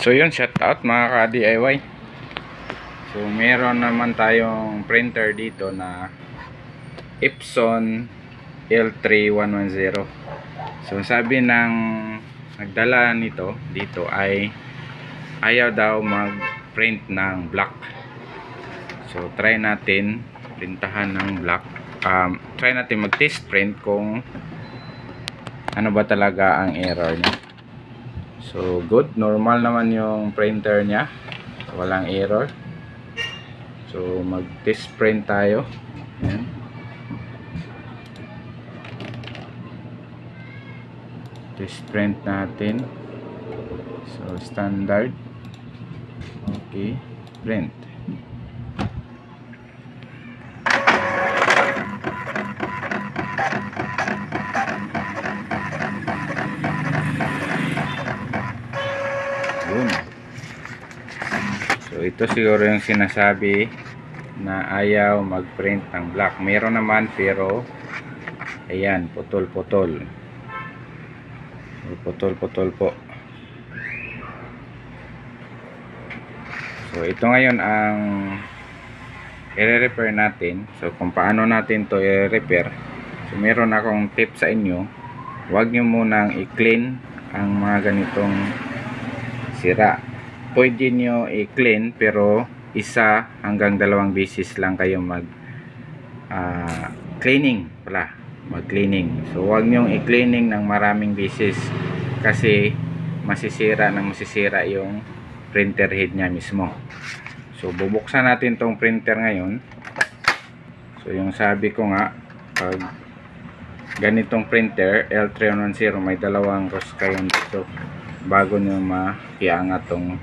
So yun, shout out mga ka-DIY. So meron naman tayong printer dito na Epson L3110. So sabi ng nagdala nito dito ay ayaw daw mag-print ng black. So try natin printahan ng black. Try natin mag-test print kung ano ba talaga ang error niya. So good, normal naman yung printer niya, walang error. So mag-test print tayo. Ayan. Test print natin. So standard. Okay, print. So ito siguro yung sinasabi na ayaw mag-print ng black. Meron naman pero ayan, putol-putol. Putol-putol po. So ito ngayon ang i-repair natin. So kung paano natin to i-repair. So meron akong tip sa inyo. Huwag nyo munang i-clean ang mga ganitong sira. Pwede nyo i-clean pero 1 hanggang 2 beses lang kayo mag cleaning pala, mag-cleaning. So huwag nyo i-cleaning ng maraming beses kasi masisira yung printer head nya mismo. So bubuksan natin tong printer ngayon. So yung sabi ko nga, pag ganitong printer L3110 may 2 rows kayo dito bago nyo maiangat tong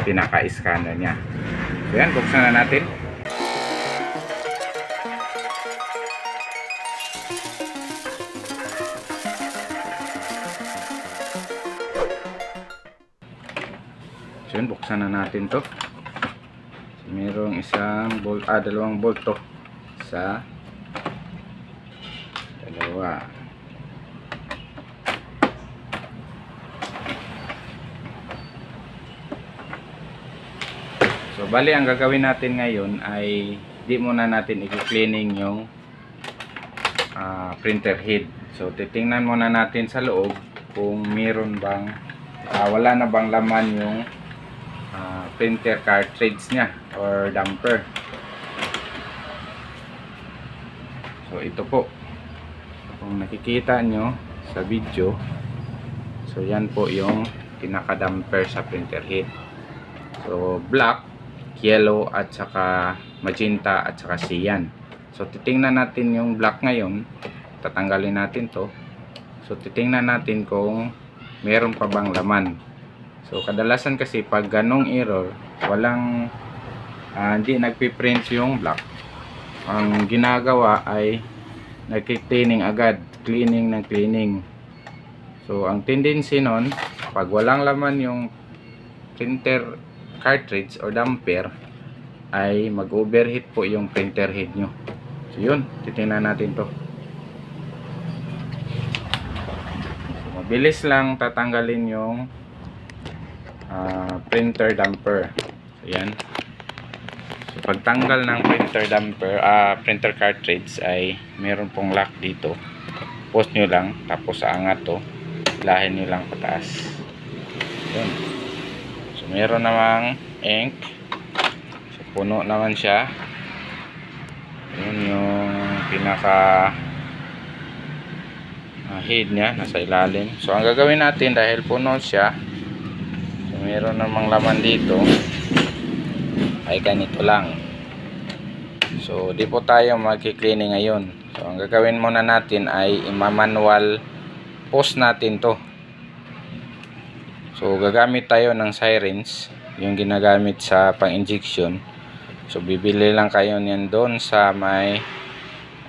pinaka-scanner nya. So yan, buksan na natin. So yan, buksan na natin to. So, mayroong isang bolt, 2 bolt to sa 2. So bali ang gagawin natin ngayon ay di muna natin i-cleaning yung printer head. So titingnan muna natin sa loob kung meron bang wala na bang laman yung printer cartridge nya or damper. So ito po, kung nakikita nyo sa video, so yan po yung pinaka damper sa printer head. So black, yellow at saka magenta at saka cyan. So titingnan natin yung black ngayon. Tatanggalin natin to. So titingnan natin kung meron pa bang laman. So kadalasan kasi pag ganong error, walang hindi nagpiprint yung black. Ang ginagawa ay nagki-cleaning agad, cleaning ng cleaning. So ang tendency nun, pag walang laman yung printer cartridge or damper ay mag-overheat po yung printer head nyo. So yun, titingnan natin to. So, mabilis lang tatanggalin yung printer damper. So yan. So pagtanggal ng printer damper, printer cartridge ay meron pong lock dito. Post nyo lang, tapos aangat to, hilahin nyo lang pataas. Yun. Meron namang ink. So puno naman siya. Yun yung pinaka head nya, nasa ilalim. So ang gagawin natin, dahil puno siya, so meron namang laman dito, ay ganito lang. So di po tayo magki-cleaning ngayon. So ang gagawin muna natin ay i-manual post natin to. So gagamit tayo ng sirens, yung ginagamit sa pang-injection. So bibili lang kayo niyan doon sa may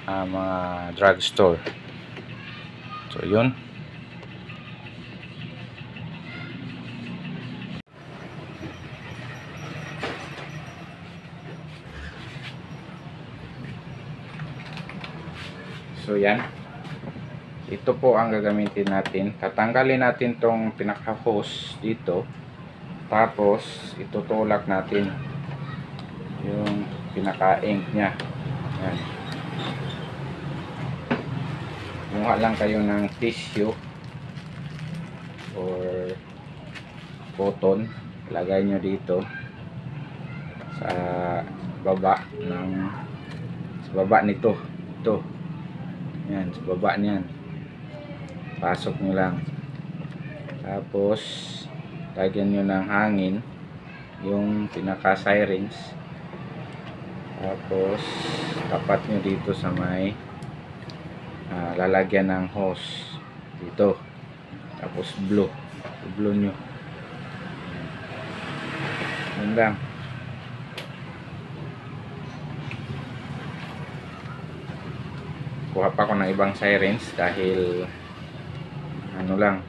mga drugstore. So yun. So yan. Ito po ang gagamitin natin. Tatanggalin natin tong pinaka-hose dito. Tapos itutulak natin yung pinaka-ink nya. Yan. Kumuha lang kayo ng tissue or cotton, lagay nyo dito sa baba nito. Ito. Yan, sa baba niyan. Pasok nyo lang. Tapos lagyan nyo ng hangin yung pinaka syringe. Tapos tapat nyo dito sa may lalagyan ng hose dito. Tapos blow nyo. Yan lang. Kuha pa ko ng ibang syringe dahil ano lang,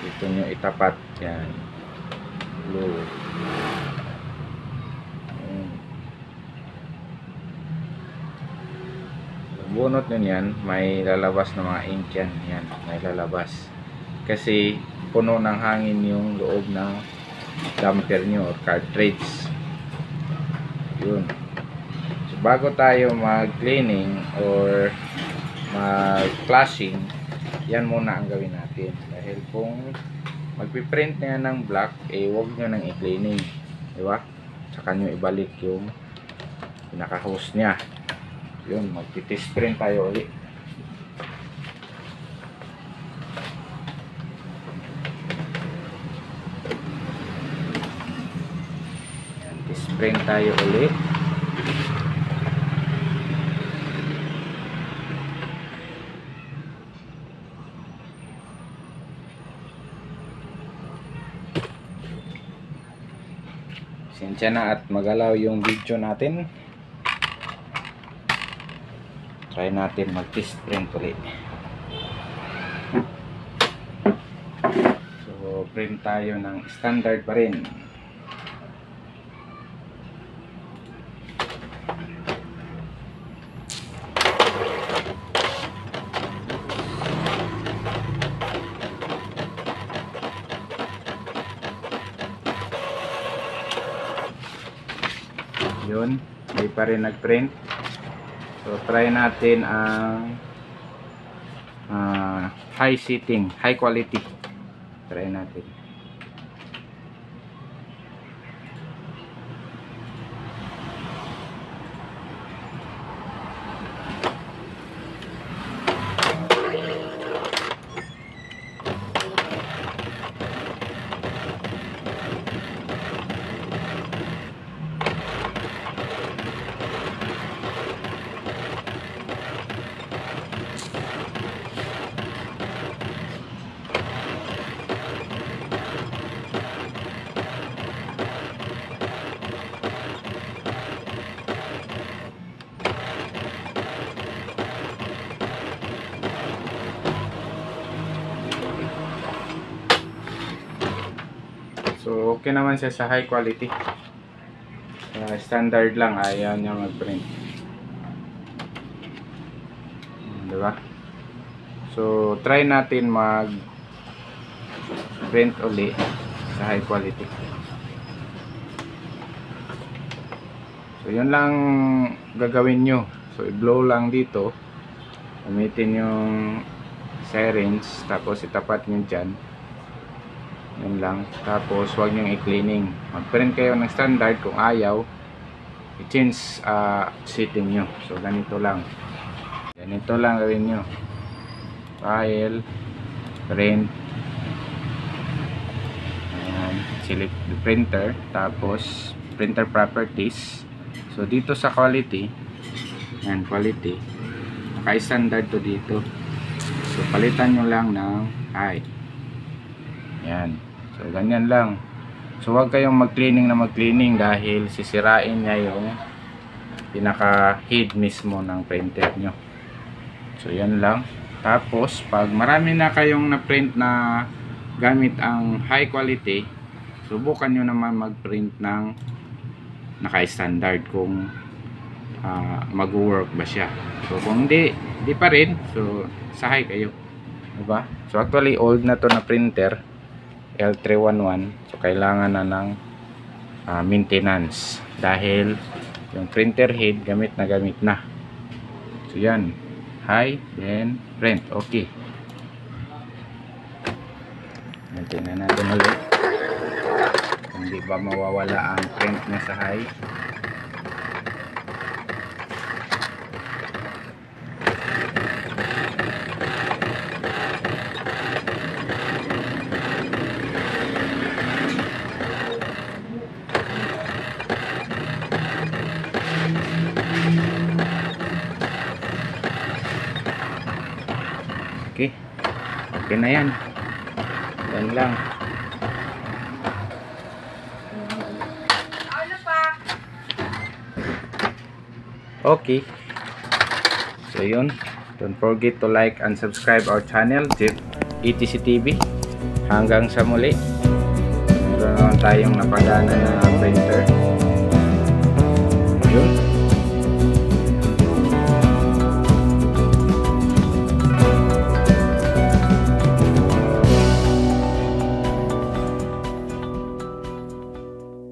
dito nyo itapat. Yan, blue. Bunot nyo yan, may lalabas na mga ink yan. Yan, may lalabas kasi puno ng hangin yung loob ng damper nyo or cartridge. Yun. So bago tayo mag cleaning or mag flashing, yan muna ang gawin natin. Dahil kung magpiprint na yan ng black, huwag nyo nang i-cleaning, diba? Saka nyo ibalik yung pinaka-hose nya. Yun, magti-test print tayo ulit. Test print tayo ulit. Sensya na at magalaw yung video natin. Try natin mag-test print ulit. So, print tayo ng standard pa rin. Yun, hindi pa rin nag-print. So try natin ang high setting, high quality. Try natin. So okay naman siya sa high quality. Standard lang, ayaw niya mag-print. Diba? So try natin mag-print uli sa high quality. So yun lang gagawin nyo. So i-blow lang dito. Gamitin yung syringe, tapos itapat nyo dyan. Yun lang. Tapos huwag nyo i-cleaning. Mag-print kayo ng standard. Kung ayaw, i-change setting nyo. So ganito lang. Ganito lang gawin nyo. File, print, ayan, select the printer, tapos printer properties. So dito sa quality, ayan, quality, naka-standard to dito. So palitan nyo lang ng high. Yan. So ganyan lang. So huwag kayong mag-cleaning na mag-cleaning dahil sisirain niya yung pinaka head mismo ng printer nyo. So yan lang. Tapos pag marami na kayong na-print na gamit ang high quality, subukan nyo naman mag-print ng naka-standard kung mag-work ba siya. So kung hindi pa rin, so sahay kayo. Diba? So actually old na to na printer, L311. So kailangan na ng maintenance dahil yung printer head gamit na. So yan, high, then print. Okay, tingnan natin ulit hindi ba mawawala ang print niya sa high. Okay na yan. Yan lang. Okay. So yun. Don't forget to like and subscribe our channel, Jeff ETC TV. Hanggang sa muli. Meron naman tayong napagana na printer. Yun.